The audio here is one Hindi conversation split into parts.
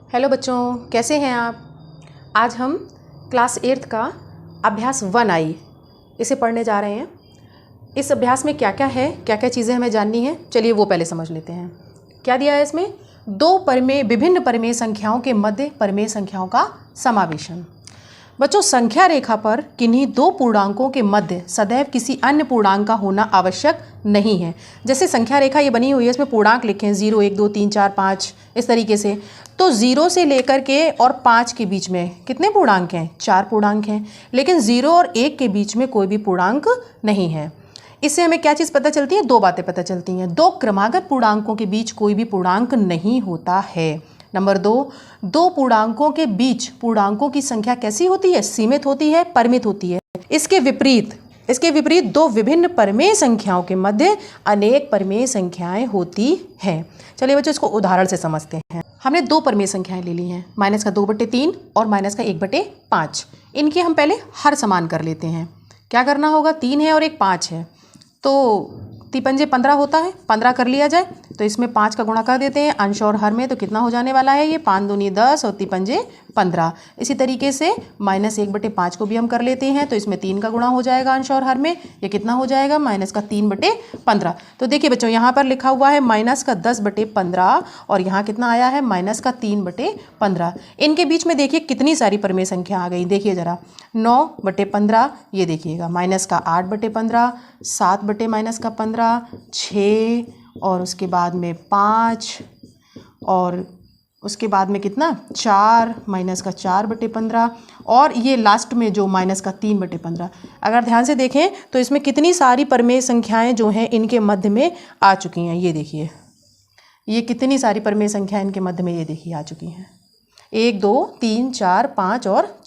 हेलो बच्चों, कैसे हैं आप। आज हम क्लास 8 का अभ्यास 1I इसे पढ़ने जा रहे हैं। इस अभ्यास में क्या क्या है, क्या क्या चीज़ें हमें जाननी है, चलिए वो पहले समझ लेते हैं। क्या दिया है इसमें? विभिन्न परिमेय संख्याओं के मध्य परिमेय संख्याओं का समावेशन। बच्चों, संख्या रेखा पर किन्हीं दो पूर्णांकों के मध्य सदैव किसी अन्य पूर्णांक का होना आवश्यक नहीं है। जैसे संख्या रेखा ये बनी हुई है, इसमें पूर्णांक लिखे हैं 0, 1, 2, 3, 4, 5 इस तरीके से। तो 0 से लेकर के और 5 के बीच में कितने पूर्णांक हैं? 4 पूर्णांक हैं। लेकिन 0 और 1 के बीच में कोई भी पूर्णांक नहीं है। इससे हमें क्या चीज़ पता चलती है? दो बातें पता चलती हैं। दो क्रमागत पूर्णांकों के बीच कोई भी पूर्णांक नहीं होता है। नंबर 2, दो पूर्णांकों के बीच पूर्णांकों की संख्या कैसी होती है? सीमित होती है, परिमित होती है। इसके विपरीत दो विभिन्न परिमेय संख्याओं के मध्य अनेक परिमेय संख्याएं होती हैं। चलिए बच्चों, इसको उदाहरण से समझते हैं। हमने दो परिमेय संख्याएं ले ली हैं, -2/3 और -1/5। इनके हम पहले हर समान कर लेते हैं। क्या करना होगा? 3 है और एक 5 है, तो 3×5 15 होता है। 15 कर लिया जाए तो इसमें 5 का गुणा कर देते हैं अंश और हर में, तो कितना हो जाने वाला है? ये 5 दूनी 10 और 3×5 15। इसी तरीके से -1/5 को भी हम कर लेते हैं, तो इसमें 3 का गुणा हो जाएगा अंश और हर में, ये कितना हो जाएगा? -3/15। तो देखिए बच्चों, यहाँ पर लिखा हुआ है -10/15 और यहाँ कितना आया है? -3/15। इनके बीच में देखिए कितनी सारी परिमेय संख्या आ गई। देखिए ज़रा, 9/15, ये देखिएगा, -8/15, 7/-15, 6 और उसके बाद में 5 और उसके बाद में कितना? 4, -4/15 और ये लास्ट में जो -3/15। अगर ध्यान से देखें तो इसमें कितनी सारी परिमेय संख्याएं जो हैं इनके मध्य में आ चुकी हैं। ये देखिए, ये कितनी सारी परिमेय संख्याएं इनके मध्य में, ये देखिए, आ चुकी हैं। 1, 2, 3, 4, 5 और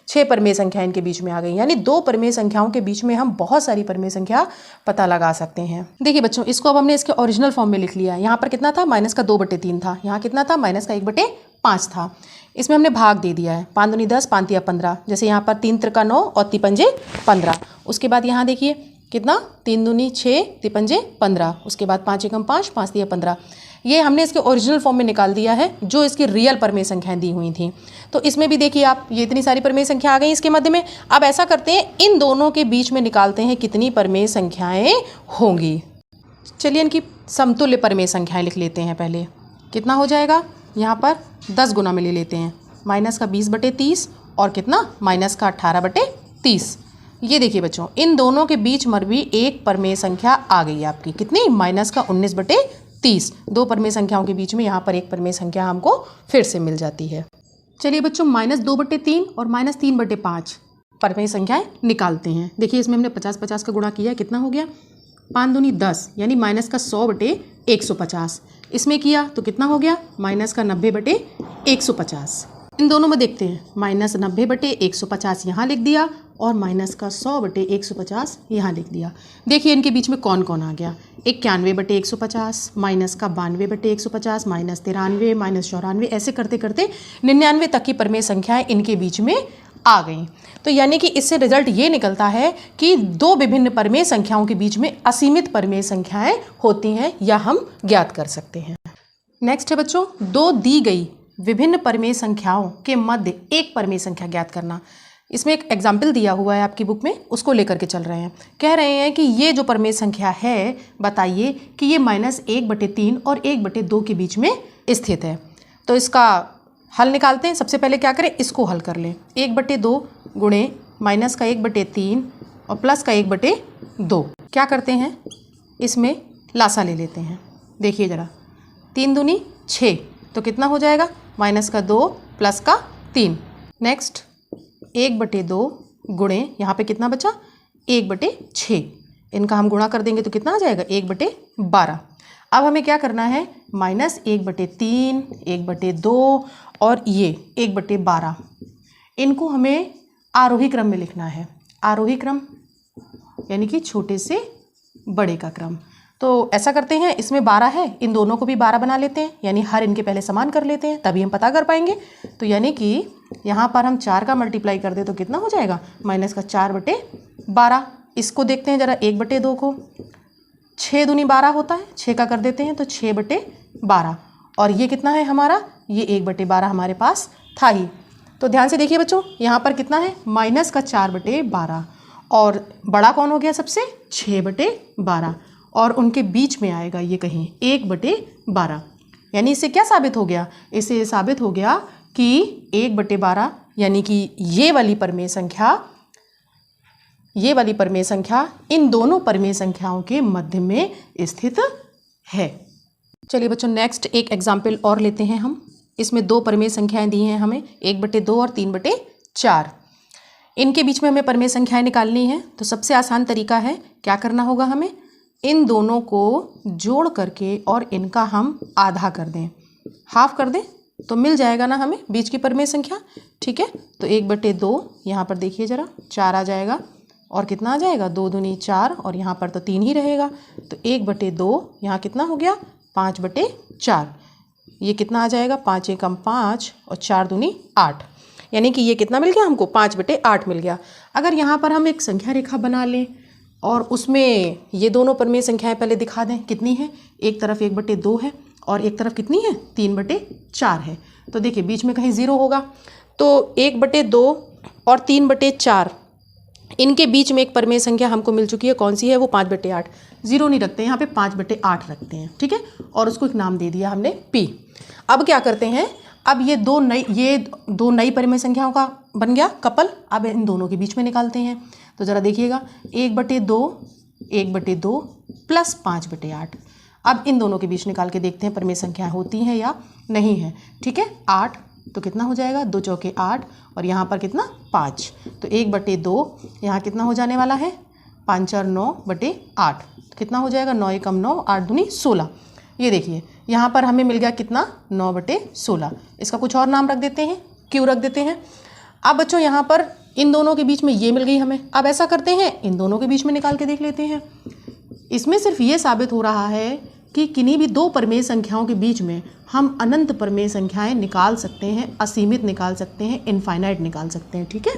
6 परिमेय संख्या इनके बीच में आ गई। यानी दो परिमेय संख्याओं के बीच में हम बहुत सारी परिमेय संख्या पता लगा सकते हैं। देखिए बच्चों, इसको अब हमने इसके ओरिजिनल फॉर्म में लिख लिया है। यहाँ पर कितना था? -2/3 था। यहाँ कितना था? -1/5 था। इसमें हमने भाग दे दिया है। 5 दूनी 10, 5 तिया 15। जैसे यहाँ पर 3 त्रिका 9 और 3×5 15। उसके बाद यहाँ देखिए कितना? 3 दूनी 6, 3×5 15। उसके बाद 5 एकम 5, 5 तिया 15। ये हमने इसके ओरिजिनल फॉर्म में निकाल दिया है, जो इसकी रियल परिमेय संख्याएं दी हुई थी। तो इसमें भी देखिए आप, ये इतनी सारी परिमेय संख्या आ गई इसके मध्य में। अब ऐसा करते हैं, इन दोनों के बीच में निकालते हैं कितनी परिमेय संख्याएं होंगी। चलिए इनकी समतुल्य परिमेय संख्याएं लिख लेते हैं पहले। कितना हो जाएगा? यहाँ पर 10 गुना में ले लेते हैं। -20/30 और कितना? -18/30। ये देखिए बच्चों, इन दोनों के बीच में भी एक परिमेय संख्या आ गई आपकी। कितनी? -19/30। दो परिमेय संख्याओं के बीच में यहाँ पर एक परिमेय संख्या हमको फिर से मिल जाती है। चलिए बच्चों, -2/3 और -3/5 परिमेय संख्याएं निकालते हैं। देखिए इसमें हमने 50-50 का गुणा किया, कितना हो गया? 5 दूनी 10, यानी -100/150। इसमें किया तो कितना हो गया? -90/150। इन दोनों में देखते हैं, -90/150 यहाँ लिख दिया और -100/150 यहाँ लिख दिया। देखिए इनके बीच में कौन कौन आ गया? 91/150, -92/150, -93, -94, ऐसे करते करते 99 तक की परिमेय संख्याएं इनके बीच में आ गई। तो यानी कि इससे रिजल्ट ये निकलता है कि दो विभिन्न परिमेय संख्याओं के बीच में असीमित परिमेय संख्याएं होती हैं, या हम ज्ञात कर सकते हैं। नेक्स्ट है बच्चों, दो दी गई विभिन्न परिमेय संख्याओं के मध्य एक परिमेय संख्या ज्ञात करना। इसमें एक एग्जाम्पल दिया हुआ है आपकी बुक में, उसको लेकर के चल रहे हैं। कह रहे हैं कि ये जो परिमेय संख्या है, बताइए कि ये -1/3 और 1/2 के बीच में स्थित है। तो इसका हल निकालते हैं। सबसे पहले क्या करें? इसको हल कर लें। 1/2 गुणे -1/3 और +1/2। क्या करते हैं? इसमें लासा ले लेते हैं। देखिए ज़रा, 3 दूनी 6, तो कितना हो जाएगा? -2 +3। नेक्स्ट 1/2 गुणे, यहाँ पे कितना बचा? 1/6। इनका हम गुणा कर देंगे तो कितना आ जाएगा? 1/12। अब हमें क्या करना है? -1/3, 1/2 और ये 1/12, इनको हमें आरोही क्रम में लिखना है। आरोही क्रम यानी कि छोटे से बड़े का क्रम। तो ऐसा करते हैं, इसमें 12 है, इन दोनों को भी 12 बना लेते हैं, यानी हर इनके पहले समान कर लेते हैं, तभी हम पता कर पाएंगे। तो यानी कि यहाँ पर हम 4 का मल्टीप्लाई कर दे तो कितना हो जाएगा? -4/12। इसको देखते हैं ज़रा, 1/2 को, 6 दूनी 12 होता है, 6 का कर देते हैं तो 6/12 और ये कितना है हमारा, ये 1/12 हमारे पास था ही। तो ध्यान से देखिए बच्चों, यहाँ पर कितना है, माइनस का 4/12 और बड़ा कौन हो गया सबसे, 6/12 और उनके बीच में आएगा ये कहीं 1/12। यानी इससे क्या साबित हो गया, इससे साबित हो गया कि 1/12 यानी कि ये वाली परिमेय संख्या इन दोनों परिमेय संख्याओं के मध्य में स्थित है। चलिए बच्चों, नेक्स्ट एक एग्जाम्पल और लेते हैं हम। इसमें 2 परिमेय संख्याएं दी हैं हमें, 1/2 और 3/4। इनके बीच में हमें परिमेय संख्याएं निकालनी है। तो सबसे आसान तरीका है, क्या करना होगा हमें, इन दोनों को जोड़ करके और इनका हम आधा कर दें, हाफ कर दें, तो मिल जाएगा ना हमें बीच की परिमेय संख्या। ठीक है, तो 1/2 यहाँ पर देखिए ज़रा, 4 आ जाएगा और कितना आ जाएगा, 2 दूनी 4 और यहाँ पर तो 3 ही रहेगा। तो 1/2 यहाँ कितना हो गया, 5/4। ये कितना आ जाएगा, 5 एकम 5 और 4 दूनी 8, यानी कि ये कितना मिल गया हमको, 5/8 मिल गया। अगर यहाँ पर हम एक संख्या रेखा बना लें और उसमें ये दोनों परिमेय संख्याएं पहले दिखा दें, कितनी है, एक तरफ 1/2 है और एक तरफ कितनी है, 3/4 है। तो देखिए बीच में कहीं 0 होगा, तो 1/2 और 3/4 इनके बीच में एक परिमेय संख्या हमको मिल चुकी है, कौन सी है वो, 5/8। 0 नहीं रखते यहाँ पे, 5/8 रखते हैं। ठीक है, और उसको एक नाम दे दिया हमने P। अब क्या करते हैं, अब ये दो नई परिमेय संख्याओं का बन गया कपल। अब इन दोनों के बीच में निकालते हैं। तो ज़रा देखिएगा, 1/2 प्लस 5/8। अब इन दोनों के बीच निकाल के देखते हैं परिमेय संख्याएं होती हैं या नहीं है। ठीक है, 8 तो कितना हो जाएगा, 2 चौके 8 और यहाँ पर कितना, 5। तो 1/2 यहाँ कितना हो जाने वाला है, 5 और 9/8। कितना हो जाएगा, 9 एकम 9, 8 दूनी 16। ये देखिए यहाँ पर हमें मिल गया कितना, 9/16। इसका कुछ और नाम रख देते हैं, क्यों रख देते हैं। अब बच्चों यहाँ पर इन दोनों के बीच में ये मिल गई हमें। अब ऐसा करते हैं, इन दोनों के बीच में निकाल के देख लेते हैं। इसमें सिर्फ ये साबित हो रहा है कि किन्हीं भी 2 परिमेय संख्याओं के बीच में हम अनंत परिमेय संख्याएं निकाल सकते हैं, असीमित निकाल सकते हैं, इनफाइनाइट निकाल सकते हैं। ठीक है,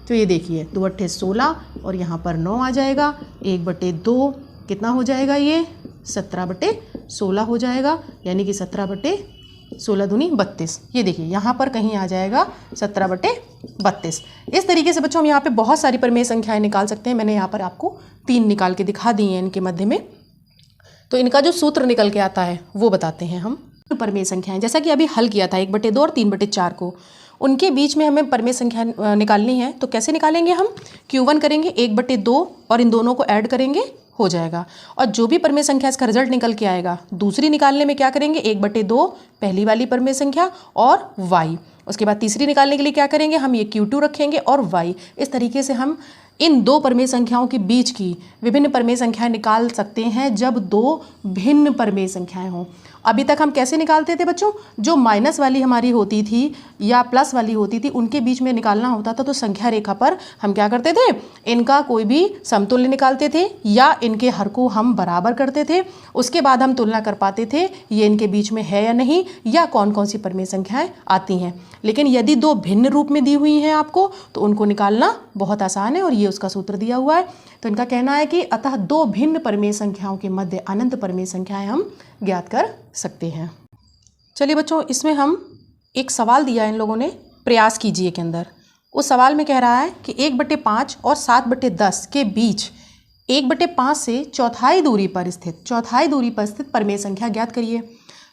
तो ये देखिए 2 × 8 16 और यहाँ पर 9 आ जाएगा। 1/2 कितना हो जाएगा, ये 17/16 हो जाएगा, यानी कि 17/16 दूनी 32। ये देखिए यहाँ पर कहीं आ जाएगा 17/32। इस तरीके से बच्चों हम यहाँ पे बहुत सारी परिमेय संख्याएं निकाल सकते हैं। मैंने यहाँ पर आपको 3 निकाल के दिखा दी हैं इनके मध्य में। तो इनका जो सूत्र निकल के आता है वो बताते हैं हम। परिमेय संख्याएं जैसा कि अभी हल किया था 1/2 और 3/4 को, उनके बीच में हमें परिमेय संख्या निकालनी है। तो कैसे निकालेंगे हम, Q1 करेंगे 1/2 और इन दोनों को ऐड करेंगे, हो जाएगा। और जो भी परिमेय संख्या इसका रिजल्ट निकल के आएगा, दूसरी निकालने में क्या करेंगे, 1/2 पहली वाली परिमेय संख्या और y। उसके बाद तीसरी निकालने के लिए क्या करेंगे, हम ये Q2 रखेंगे और y। इस तरीके से हम इन 2 परिमेय संख्याओं के बीच की विभिन्न परिमेय संख्याएं निकाल सकते हैं जब 2 भिन्न परिमेय संख्याएं हों। अभी तक हम कैसे निकालते थे बच्चों, जो माइनस वाली हमारी होती थी या प्लस वाली होती थी, उनके बीच में निकालना होता था तो संख्या रेखा पर हम क्या करते थे, इनका कोई भी समतुल्य निकालते थे या इनके हर को हम बराबर करते थे। उसके बाद हम तुलना कर पाते थे ये इनके बीच में है या नहीं, या कौन कौन सी परिमेय संख्याएं आती हैं। लेकिन यदि 2 भिन्न रूप में दी हुई हैं आपको, तो उनको निकालना बहुत आसान है और ये उसका सूत्र दिया हुआ है। तो इनका कहना है कि अतः 2 भिन्न परिमेय संख्याओं के मध्य अनंत परिमेय संख्याएं हम ज्ञात कर सकते हैं। चलिए बच्चों, इसमें हम एक सवाल दिया इन लोगों ने, प्रयास कीजिए के अंदर। उस सवाल में कह रहा है कि 1/5 और 7/10 के बीच 1/5 से चौथाई दूरी पर स्थित परिमेय संख्या ज्ञात करिए।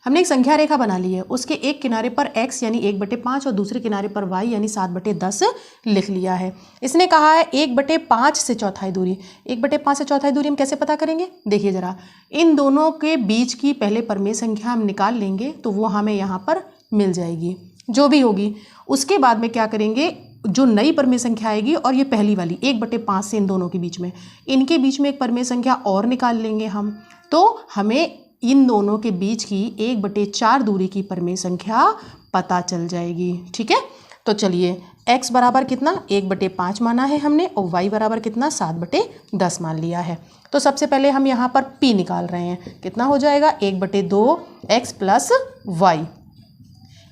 हमने एक संख्या रेखा बना ली है, उसके एक किनारे पर x यानी 1/5 और दूसरे किनारे पर y यानी 7/10 लिख लिया है। इसने कहा है 1/5 से चौथाई दूरी। 1/5 से चौथाई दूरी हम कैसे पता करेंगे, देखिए ज़रा, इन दोनों के बीच की पहले परिमेय संख्या हम निकाल लेंगे तो वो हमें यहाँ पर मिल जाएगी, जो भी होगी। उसके बाद में क्या करेंगे, जो नई परिमेय संख्या आएगी और ये पहली वाली 1/5 से इन दोनों के बीच में, इनके बीच में एक परिमेय संख्या और निकाल लेंगे हम, तो हमें इन दोनों के बीच की 1/4 दूरी की परिमेय संख्या पता चल जाएगी। ठीक है, तो चलिए x बराबर कितना, 1/5 माना है हमने और y बराबर कितना, 7/10 मान लिया है। तो सबसे पहले हम यहाँ पर p निकाल रहे हैं, कितना हो जाएगा, 1/2x प्लस y।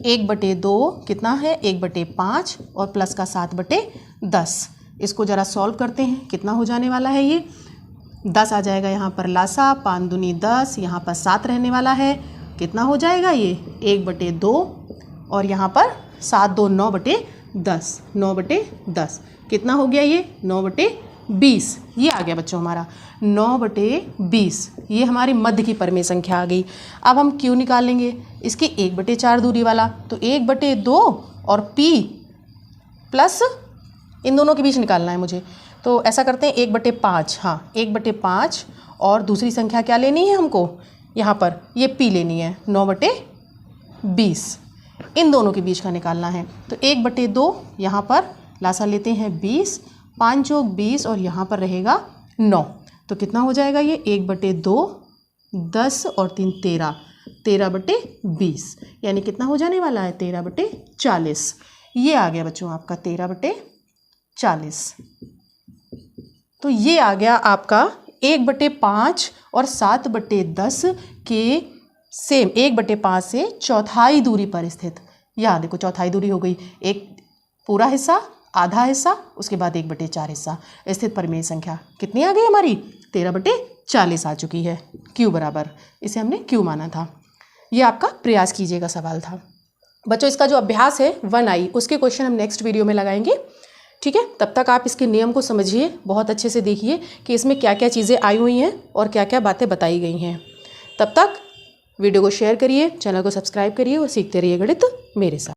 1/2 कितना है, 1/5 और प्लस का 7/10। इसको ज़रा सॉल्व करते हैं, कितना हो जाने वाला है, ये 10 आ जाएगा यहाँ पर लासा, 5 दूनी 10, यहाँ पर 7 रहने वाला है कितना हो जाएगा ये 1/2 और यहाँ पर 7 2 9/10, 9/10 कितना हो गया ये 9/20। ये आ गया बच्चों हमारा 9/20। ये हमारी मध्य की परिमेय संख्या आ गई। अब हम क्यू निकाल लेंगे इसकी 1/4 दूरी वाला, तो 1/2 और p प्लस इन दोनों के बीच निकालना है मुझे। तो ऐसा करते हैं 1/5, हाँ 1/5 और दूसरी संख्या क्या लेनी है हमको, यहाँ पर ये p लेनी है 9/20। इन दोनों के बीच का निकालना है। तो 1/2 यहाँ पर लासा लेते हैं 20, 5 + 20 और यहाँ पर रहेगा 9। तो कितना हो जाएगा ये 1/2, 10 और 3 13, 13/20 यानी कितना हो जाने वाला है 13/40। ये आ गया बच्चों आपका 13/40। तो ये आ गया आपका 1/5 और 7/10 के सेम 1/5 से चौथाई दूरी पर स्थित। यहाँ देखो चौथाई दूरी हो गई, एक पूरा हिस्सा, आधा हिस्सा, उसके बाद 1/4 हिस्सा स्थित परिमेय संख्या कितनी आ गई हमारी 13/40 आ चुकी है। क्यू बराबर, इसे हमने क्यू माना था। ये आपका प्रयास कीजिएगा सवाल था बच्चों। इसका जो अभ्यास है 1I उसके क्वेश्चन हम नेक्स्ट वीडियो में लगाएंगे, ठीक है। तब तक आप इसके नियम को समझिए, बहुत अच्छे से देखिए कि इसमें क्या क्या चीज़ें आई हुई हैं और क्या क्या बातें बताई गई हैं। तब तक वीडियो को शेयर करिए, चैनल को सब्सक्राइब करिए और सीखते रहिए गणित मेरे साथ।